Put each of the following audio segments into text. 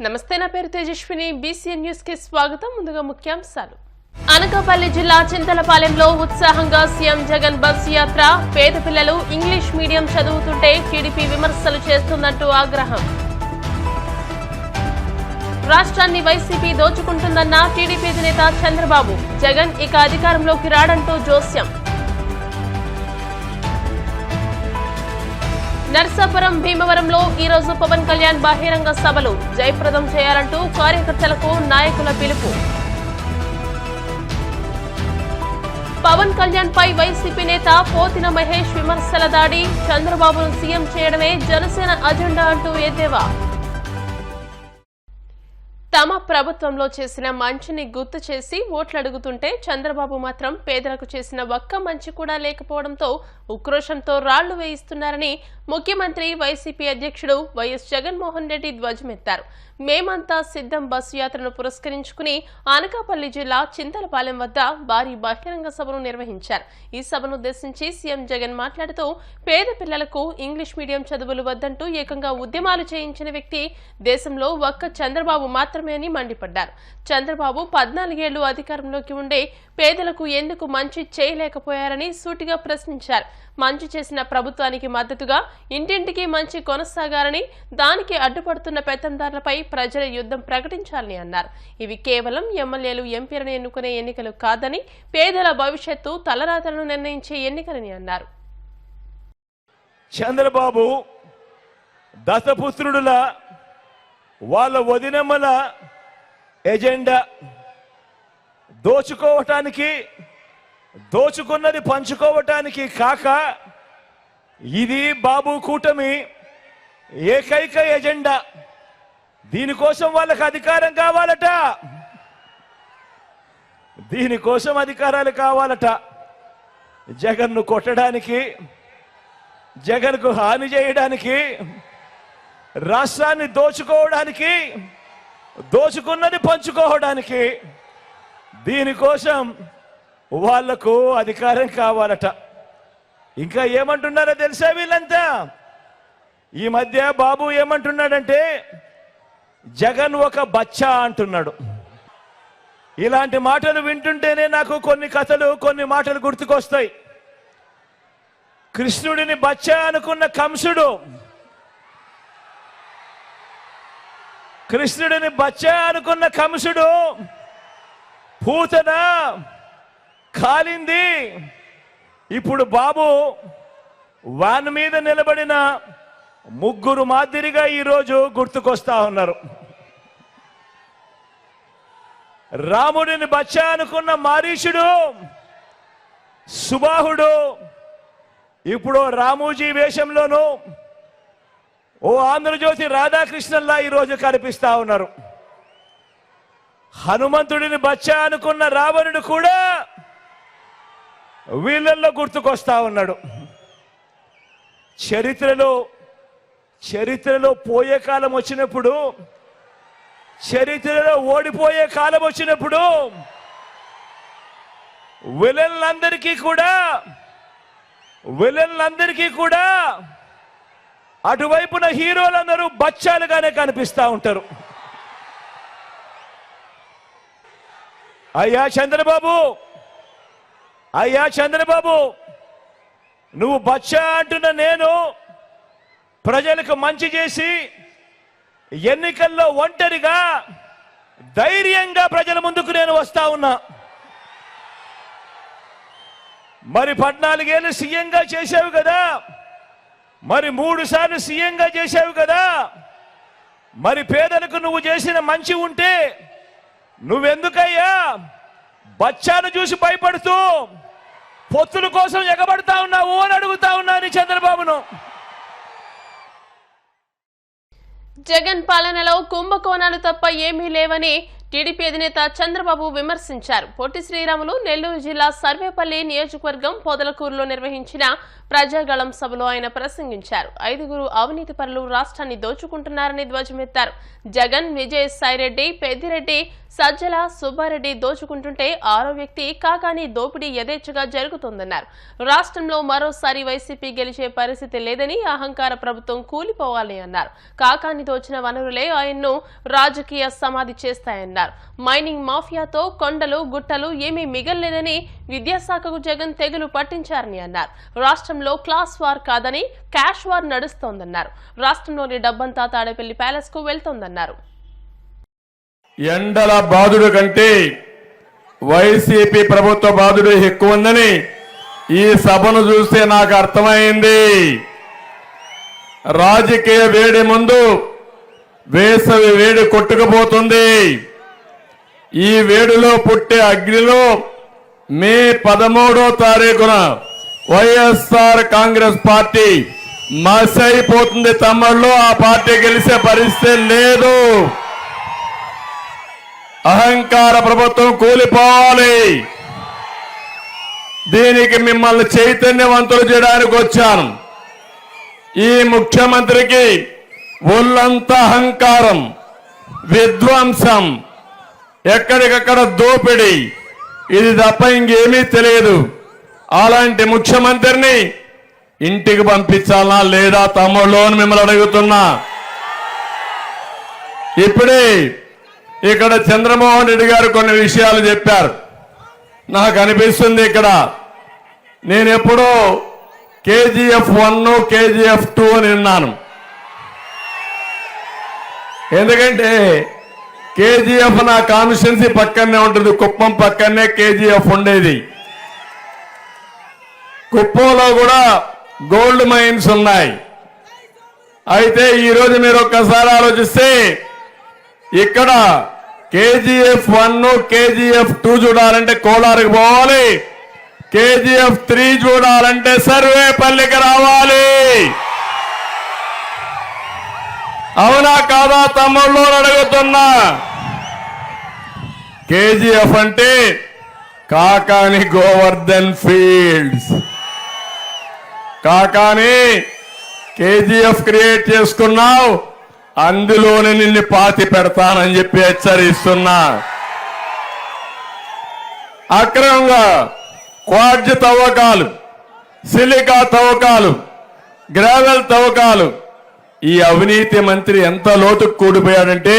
నమస్తే, నా పేరు తేజస్విని. బీసీఎన్ న్యూస్ కి స్వాగతం. ముందుగా ముఖ్యాంశాలు. అనకాపల్లి జిల్లా చింతలపాలెంలో ఉత్సాహంగా సీఎం జగన్ బస్సు యాత్ర. పేద పిల్లలు ఇంగ్లీష్ మీడియం చదువుతుంటే టీడీపీ విమర్శలు చేస్తుందంటూ ఆగ్రహం. రాష్ట్రాన్ని వైసీపీ దోచుకుంటుందన్న టీడీపీ అధినేత చంద్రబాబు. జగన్ ఇక అధికారంలోకి రాడంటూ జోస్యం. నర్సాపురం భీమవరంలో ఈ రోజు పవన్ కళ్యాణ్ బహిరంగ సభలు. జయప్రదం చేయాలంటూ కార్యకర్తలకు నాయకుల పిలుపు. పవన్ కళ్యాణ్ పై వైసీపీ నేత పోతిన మహేష్ విమర్శల దాడి. చంద్రబాబును సీఎం చేయడమే జనసేన అజెండా అంటూ ఎద్దేవా. తమ ప్రభుత్వంలో చేసిన మంచిని గుర్తు చేసి ఓట్లు అడుగుతుంటే చంద్రబాబు మాత్రం పేదలకు చేసిన ఒక్క మంచి కూడా లేకపోవడంతో ఉక్రోషంతో రాళ్లు వేయిస్తున్నారని ముఖ్యమంత్రి వైసీపీ అధ్యక్షుడు వైఎస్ జగన్మోహన్ రెడ్డి ధ్వజమెత్తారు. మేమంతా సిద్ధం బస్సు యాత్రను పురస్కరించుకుని అనకాపల్లి జిల్లా చింతలపాలెం వద్ద భారీ బహిరంగ సభను నిర్వహించారు. ఈ సభను ఉద్దేశించి సీఎం జగన్ మాట్లాడుతూ పేద పిల్లలకు ఇంగ్లీష్ మీడియం చదువులు వద్దంటూ ఏకంగా ఉద్యమాలు చేయించిన వ్యక్తి దేశంలో ఒక్క చంద్రబాబు మాత్రమే అని మండిపడ్డారు. చంద్రబాబు 14 ఏళ్లు అధికారంలోకి ఉండే పేదలకు ఎందుకు మంచి చేయలేకపోయారని సూటిగా ప్రశ్నించారు. మంచి చేసిన ప్రభుత్వానికి మద్దతుగా ఇంటింటికి మంచి కొనసాగాలని, దానికి అడ్డుపడుతున్న పెత్తందారులపై ప్రజల యుద్ధం ప్రకటించాలని అన్నారు. ఇవి కేవలం ఎమ్మెల్యేలు ఎంపీలను ఎన్నుకునే ఎన్నికలు కాదని, పేదల భవిష్యత్తు తలరాతలను నిర్ణయించే ఎన్నికలని అన్నారు. చంద్రబాబు దత్తపుత్రుడుల వాళ్ళ వదినమ్మల ఎజెండా దోచుకోవటానికి, దోచుకున్నది పంచుకోవటానికి కాక ఇది బాబు కూటమి ఏకైక ఎజెండా. దీనికోసం వాళ్ళకి అధికారం కావాలట, దీనికోసం అధికారాలు కావాలట. జగన్ను కొట్టడానికి, జగన్కు హాని చేయడానికి, రాష్ట్రాన్ని దోచుకోవడానికి, దోచుకున్నది పంచుకోవడానికి, దీనికోసం వాళ్లకు అధికారం కావాలట. ఇంకా ఏమంటున్నారో తెలుసా వీళ్ళంతా? ఈ మధ్య బాబు ఏమంటున్నాడంటే జగన్ ఒక బచ్చా అంటున్నాడు. ఇలాంటి మాటలు వింటుంటేనే నాకు కొన్ని కథలు, కొన్ని మాటలు గుర్తుకొస్తాయి. కృష్ణుడిని బచ్చా అనుకున్న కంసుడు, కృష్ణుడిని బచ్చా అనుకున్న కంసుడు పూతన కాలింది. ఇప్పుడు బాబు వాన్ మీద నిలబడిన ముగ్గురు మాదిరిగా ఈరోజు గుర్తుకొస్తా ఉన్నారు. రాముడిని బచ్చా అనుకున్న మారీషుడు, సుబాహుడు ఇప్పుడు రామూజీ వేషంలోనూ ఓ ఆంధ్రజ్యోతి రాధాకృష్ణన్లా ఈరోజు కనిపిస్తా ఉన్నారు. హనుమంతుడిని బచ్చా అనుకున్న రావణుడు కూడా వీళ్ళల్లో గుర్తుకొస్తా ఉన్నాడు. చరిత్రలో పోయే కాలం వచ్చినప్పుడు, చరిత్రలో ఓడిపోయే కాలం వచ్చినప్పుడు విలన్లందరికీ కూడా అటువైపున హీరోలందరూ బచ్చాలుగానే కనిపిస్తా ఉంటారు. అయ్యా చంద్రబాబు, నువ్వు బచ్చా అంటున్న నేను ప్రజలకు మంచి చేసి ఎన్నికల్లో ఒంటరిగా ధైర్యంగా ప్రజల ముందుకు నేను వస్తా ఉన్నా. మరి 14 ఏళ్ళు సీఎంగా చేశావు కదా, మరి 3 సార్లు సీఎంగా చేశావు కదా, మరి పేదలకు నువ్వు చేసిన మంచి ఉంటే నువ్వెందుకయ్యా బచ్చాను చూసి భయపడుతూ పొత్తుల కోసం ఎగబడతా ఉన్నావు అని అడుగుతా ఉన్నాను చంద్రబాబును. జగన్ పాలనలో కుంభకోణాలు తప్ప ఏమీ లేవని టీడీపీ అధినేత చంద్రబాబు విమర్శించారు. పొట్టి శ్రీరాములు నెల్లూరు జిల్లా సర్వేపల్లి నియోజకవర్గం పొదలకూరులో నిర్వహించిన ప్రజాగళం సభలో ఆయన ప్రసంగించారు. 5గురు అవినీతి పరులు రాష్ట్రాన్ని దోచుకుంటున్నారని ధ్వజమెత్తారు. జగన్, విజయసాయిరెడ్డి, పెద్దిరెడ్డి, సజ్జల, సుబ్బారెడ్డి దోచుకుంటుంటే 6వ వ్యక్తి కాకాని దోపిడీ యథేచ్ఛగా జరుగుతోందన్నారు. రాష్ట్రంలో మరోసారి వైసీపీ గెలిచే పరిస్థితి లేదని, అహంకార ప్రభుత్వం కూలిపోవాలి అన్నారు. కాకాని దోచిన వనరులే ఆయన్ను రాజకీయ సమాధి చేస్తాయన్నారు. మైనింగ్ మాఫియాతో కొండలు గుట్టలు ఏమీ మిగల్లేదని, విద్యాశాఖకు జగన్ తెగులు పట్టించారని అన్నారు. రాష్ట్రంలో క్లాస్ వార్ కాదని క్యాష్ వార్ నడుస్తోందన్నారు. రాష్ట్రంలోని డబ్బంతా తాడేపల్లి ప్యాలెస్ కు వెళ్తోందన్నారు. ఎండల బాధుడు కంటే వైసీపీ ప్రభుత్వ బాధుడు ఎక్కువ ఉందని ఈ సభను చూస్తే నాకు అర్థమైంది. రాజకీయ వేడి ముందు వేసవి వేడి కొట్టుకుపోతుంది. ఈ వేడిలో పుట్టే అగ్నిలో మే 13వ తారీఖున వైఎస్ఆర్ కాంగ్రెస్ పార్టీ మసైపోతుంది. తమ్ముళ్ళు, ఆ పార్టీ గెలిచే పరిస్థితి లేదు. అహంకార ప్రభుత్వం కూలిపోవాలి. దీనికి మిమ్మల్ని చైతన్యవంతులు చేయడానికి వచ్చాను. ఈ ముఖ్యమంత్రికి ఒళ్ళంతా అహంకారం, విధ్వంసం, ఎక్కడికక్కడ దోపిడీ, ఇది తప్ప ఇంకేమీ తెలియదు. అలాంటి ముఖ్యమంత్రిని ఇంటికి పంపించాలా లేదా తమ్ముళ్ళు అని మిమ్మల్ని అడుగుతున్నా. ఇప్పుడే ఇక్కడ చంద్రమోహన్ రెడ్డి గారు కొన్ని విషయాలు చెప్పారు. నాకు అనిపిస్తుంది ఇక్కడ నేను ఎప్పుడో KGF 1, KGF 2 అని విన్నాను. ఎందుకంటే KGF నా కాన్స్టిట్యున్సీ పక్కనే ఉంటుంది. కుప్పం పక్కనే KGF ఉండేది. కుప్పంలో కూడా గోల్డ్ మైన్స్ ఉన్నాయి. అయితే ఈరోజు మీరు ఒక్కసారి ఆలోచిస్తే ఇక్కడ KGF 1, KGF 2 చూడాలంటే కోలారుకు పోవాలి. KGF 3 చూడాలంటే సర్వేపల్లికి రావాలి. అవునా కాదా తమ్ముళ్ళు అడుగుతున్నా. KGF అంటే Kakani Govardhan fields. Kakani KGF create చేసుకున్నావు, అందులోనే నిన్ను పాతి పెడతానని చెప్పి హెచ్చరిస్తున్నా. అక్రమంగా క్వార్జ్ తవ్వకాలు, సిలికా తవ్వకాలు, గ్రావెల్ తవ్వకాలు, ఈ అవినీతి మంత్రి ఎంత లోతుకు కూడిపోయాడంటే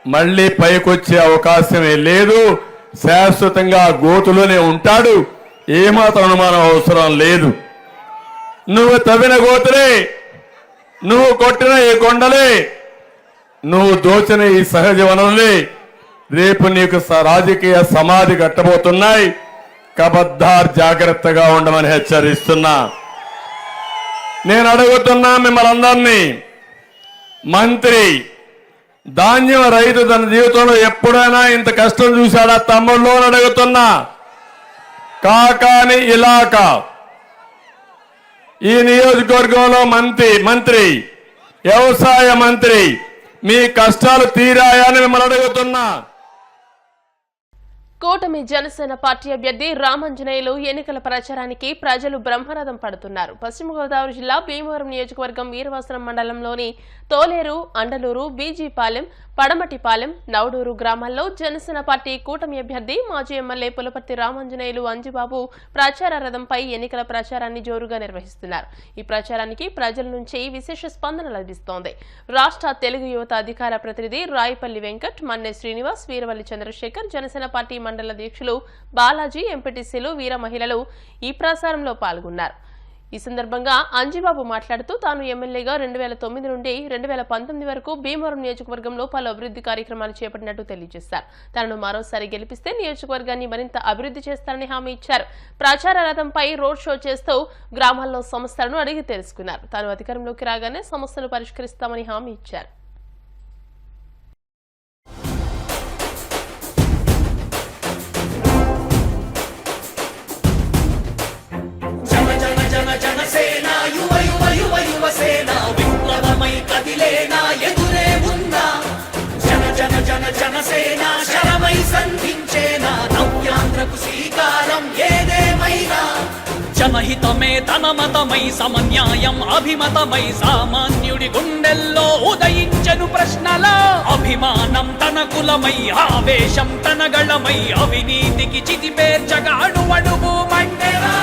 మళ్ళీ పైకొచ్చే అవకాశమే లేదు. శాశ్వతంగా గోతులోనే ఉంటాడు. ఏమాత్రం అనుమానం అవసరం లేదు. నువ్వు తవ్విన గోతులే, నువ్వు కొట్టిన ఈ కొండలే, నువ్వు దోచిన ఈ సహజ వనరులే రేపు నీకు రాజకీయ సమాధి కట్టబోతున్నాయి. కబద్దార్, జాగ్రత్తగా ఉండమని హెచ్చరిస్తున్నా. నేను అడుగుతున్నా మిమ్మల్ని అందరినీ, మంత్రి ధాన్యం రైతు తన జీవితంలో ఎప్పుడైనా ఇంత కష్టం చూశాడా తమ్ముళ్ళు అని అడుగుతున్నా. కాకాని ఇలాకా ఈ నియోజకవర్గంలో మంత్రి వ్యవసాయ మంత్రి, మీ కష్టాలు తీరాయని మిమ్మల్ని అడుగుతున్నా. కూటమి జనసేన పార్టీ అభ్యర్థి రామంజనేయులు ఎన్నికల ప్రచారానికి ప్రజలు బ్రహ్మరథం పడుతున్నారు. పశ్చిమ గోదావరి జిల్లా భీమవరం నియోజకవర్గం వీరవసరం మండలంలోని తోలేరు, అండలూరు, బీజీపాలెం, పడమటిపాలెం, నవడూరు గ్రామాల్లో జనసేన పార్టీ కూటమి అభ్యర్థి మాజీ ఎమ్మెల్యే పులపర్తి రామంజనేయులు అంజిబాబు ప్రచార రథంపై ఎన్నికల ప్రచారాన్ని జోరుగా నిర్వహిస్తున్నారు. ఈ ప్రచారానికి ప్రజల నుంచి విశేష స్పందన లభిస్తోంది. రాష్ట్ర తెలుగు యువత అధికార ప్రతినిధి రాయపల్లి వెంకట్, మన్నె శ్రీనివాస్, వీరవల్లి చంద్రశేఖర్, జనసేన పార్టీ మండల అధ్యక్షులు బాలాజీ, ఎంపీటీసీలు, వీర మహిళలు ఈ ప్రచారంలో పాల్గొన్నారు. ఈ సందర్భంగా అంజిబాబు మాట్లాడుతూ తాను ఎమ్మెల్యేగా 2009 నుండి 2019 వరకు భీమవరం నియోజకవర్గంలో పలు అభివృద్ధి కార్యక్రమాలు చేపట్టినట్టు తెలియజేశారు. తనను మరోసారి గెలిపిస్తే నియోజకవర్గాన్ని మరింత అభివృద్ధి చేస్తారని హామీ ఇచ్చారు. ప్రచార రథంపై రోడ్ షో చేస్తూ గ్రామాల్లో సమస్యలను అడిగి తెలుసుకున్నారు. తాను అధికారంలోకి రాగానే సమస్యలు పరిష్కరిస్తామని హామీ ఇచ్చారు. జనసేన యువ యువ యువ యువసేన విప్లవమై కదిలేనా ఎదురే ఉన్నా జనసేన జనహితమే తన మతమై సమన్యాయం అభిమతమై సామాన్యుడి గుండెల్లో ఉదయించెను ప్రశ్నల అభిమానం తన కులమై ఆవేశం తన గళమై అవినీతికి చితిపేర్చగా అడువడుగు మండెరా.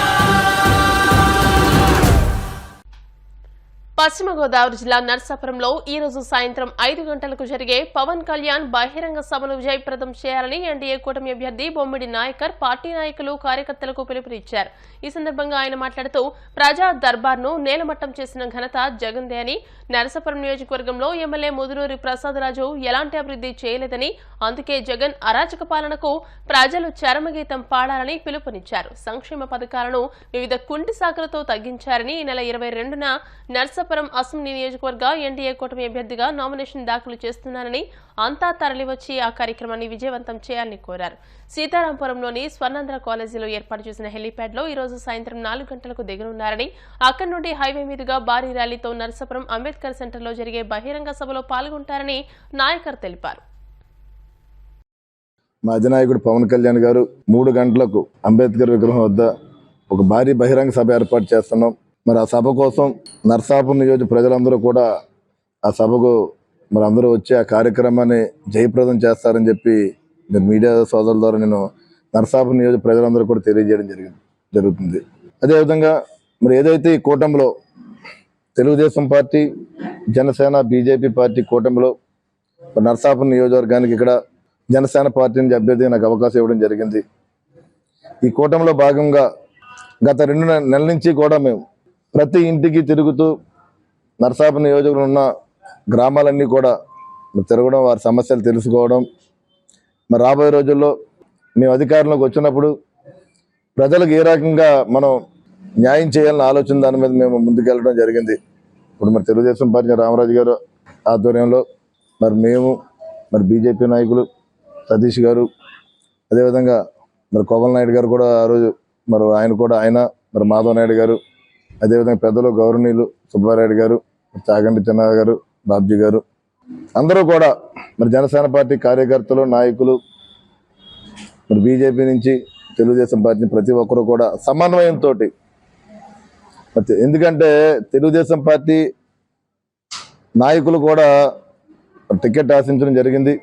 పశ్చిమ గోదావరి జిల్లా నర్సాపురంలో ఈ రోజు సాయంత్రం 5 గంటలకు జరిగే పవన్ కళ్యాణ్ బహిరంగ సభను జయప్రదం చేయాలని ఎన్డీఏ కూటమి అభ్యర్థి బొమ్మిడి నాయకర్ పార్టీ నాయకులు కార్యకర్తలకు పిలుపునిచ్చారు. ఈ సందర్భంగా ఆయన మాట్లాడుతూ ప్రజా దర్బార్ను నేలమట్టం చేసిన ఘనత జగన్దే అని, నరసాపురం నియోజకవర్గంలో ఎమ్మెల్యే ముదునూరి ప్రసాదరాజు ఎలాంటి అభివృద్ధి చేయలేదని, అందుకే జగన్ అరాచక పాలనకు ప్రజలు చరమగీతం పాడాలని పిలుపునిచ్చారు. సంక్షేమ పథకాలను వివిధ కుంటి శాఖలతో తగ్గించారని, ఈ నెల 22న నర్సాపురం అసెంబ్లీ నియోజకవర్గ ఎన్డీఏ కూటమి అభ్యర్థిగా నామినేషన్ దాఖలు చేస్తున్నానని, అంతా తరలివచ్చి ఆ కార్యక్రమాన్ని విజయవంతం చేయాలని కోరారు. సీతారాంపురంలోని స్వర్ణాంధ్ర కాలేజీలో ఏర్పాటు చేసిన హెలీప్యాడ్ లో ఈ రోజు సాయంత్రం 4 గంటలకు దిగనున్నారని, అక్కడి నుండి హైవే మీదుగా భారీ ర్యాలీతో నర్సాపురం అంబేద్కర్ సెంటర్లో జరిగే బహిరంగ సభలో పాల్గొంటారని నాయకర్ తెలిపారు. మా అధినాయకుడు పవన్ కళ్యాణ్ గారు 3 గంటలకు అంబేద్కర్ విగ్రహం వద్ద ఒక భారీ బహిరంగ సభ ఏర్పాటు చేస్తున్నాం. మరి ఆ సభ కోసం నర్సాపురం నియోజక ప్రజలందరూ కూడా ఆ సభకు మరి అందరూ వచ్చి ఆ కార్యక్రమాన్ని జయప్రదం చేస్తారని చెప్పి మీరు మీడియా సోదరుల ద్వారా నేను నర్సాపురం నియోజక ప్రజలందరూ కూడా తెలియజేయడం జరుగుతుంది. అదేవిధంగా మరి ఏదైతే ఈ కూటమిలో Telugu Desam party, Janasena, BJP party కూటమిలో నర్సాపురం నియోజకవర్గానికి ఇక్కడ జనసేన పార్టీ నుంచి అభ్యర్థిగా నాకు అవకాశం ఇవ్వడం జరిగింది. ఈ కూటమిలో భాగంగా గత 2 నెలల నుంచి కూడా మేము ప్రతి ఇంటికి తిరుగుతూ నర్సాపురం నియోజకవర్గంలో ఉన్న గ్రామాలన్నీ కూడా తిరగడం, వారి సమస్యలు తెలుసుకోవడం, మరి రాబోయే రోజుల్లో మేము అధికారంలోకి వచ్చినప్పుడు ప్రజలకు ఏ రకంగా మనం న్యాయం చేయాలని ఆలోచన దాని మీద మేము ముందుకెళ్ళడం జరిగింది. ఇప్పుడు మరి తెలుగుదేశం పార్టీ రామరాజు గారు ఆధ్వర్యంలో మరి మేము, మరి బీజేపీ నాయకులు సతీష్ గారు, అదేవిధంగా మరి కోవల్ నాయుడు గారు కూడా ఆ రోజు మరి ఆయన మరి మాధవ్ నాయుడు గారు, అదేవిధంగా పెద్దలు గౌరవనీయులు సుబ్బారెడ్డి గారు, చాగంటి చిన్న గారు, బాబ్జీ గారు, అందరూ కూడా మరి జనసేన పార్టీ కార్యకర్తలు, నాయకులు, మరి బీజేపీ నుంచి తెలుగుదేశం పార్టీ ప్రతి ఒక్కరు కూడా సమన్వయంతో, ఎందుకంటే తెలుగుదేశం పార్టీ నాయకులు కూడా టికెట్ ఆశించడం జరిగింది.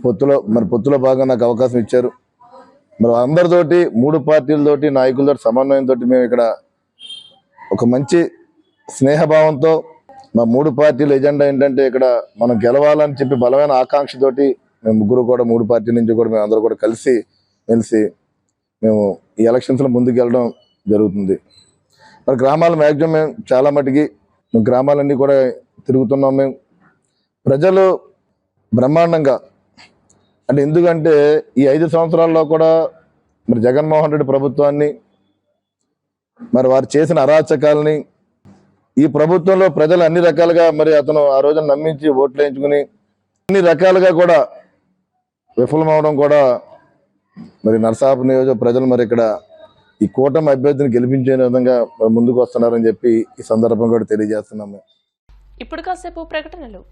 పొత్తులో భాగంగా నాకు అవకాశం ఇచ్చారు. మరి అందరితోటి 3 పార్టీలతోటి నాయకులతో సమన్వయంతో మేము ఇక్కడ ఒక మంచి స్నేహభావంతో మా 3 పార్టీల ఎజెండా ఏంటంటే ఇక్కడ మనం గెలవాలని చెప్పి బలమైన ఆకాంక్షతోటి మేము ముగ్గురు కూడా 3 పార్టీల నుంచి కూడా మేము అందరూ కూడా కలిసి మేము ఈ ఎలక్షన్స్లో ముందుకు వెళ్ళడం జరుగుతుంది. మరి గ్రామాల మ్యాక్సిమం మేము చాలా మటుకి గ్రామాలన్నీ కూడా తిరుగుతున్నాం. మేము ప్రజలు బ్రహ్మాండంగా, అంటే ఎందుకంటే ఈ 5 సంవత్సరాల్లో కూడా మరి జగన్మోహన్ రెడ్డి ప్రభుత్వాన్ని, మరి వారు చేసిన అరాచకాలని, ఈ ప్రభుత్వంలో ప్రజలు అన్ని రకాలుగా మరి అతను ఆ రోజున నమ్మించి ఓట్లు వేయించుకుని అన్ని రకాలుగా కూడా విఫలమవడం కూడా మరి నర్సాపురం నియోజక ప్రజలు మరి ఇక్కడ ఈ కూటమి అభ్యర్థిని గెలిపించే విధంగా ముందుకు వస్తున్నారని చెప్పి ఈ సందర్భంగా కూడా తెలియజేస్తున్నాము. ఇప్పుడు కాసేపు ప్రకటనలు.